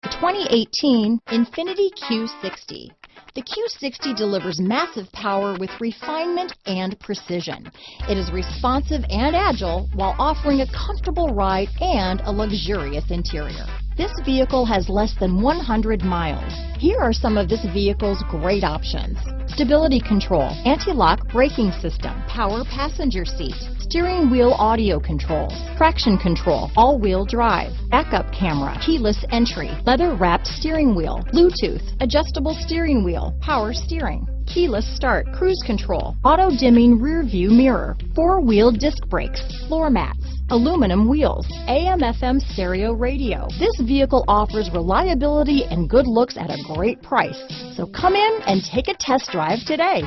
The 2018 Infiniti Q60. The Q60 delivers massive power with refinement and precision. It is responsive and agile while offering a comfortable ride and a luxurious interior. This vehicle has less than 100 miles. Here are some of this vehicle's great options: stability control, anti-lock braking system, power passenger seat, steering wheel audio controls, traction control, all-wheel drive, backup camera, keyless entry, leather-wrapped steering wheel, Bluetooth, adjustable steering wheel, power steering, keyless start, cruise control, auto-dimming rear view mirror, four-wheel disc brakes, floor mats, aluminum wheels, AM/FM stereo radio. This vehicle offers reliability and good looks at a great price. So come in and take a test drive today.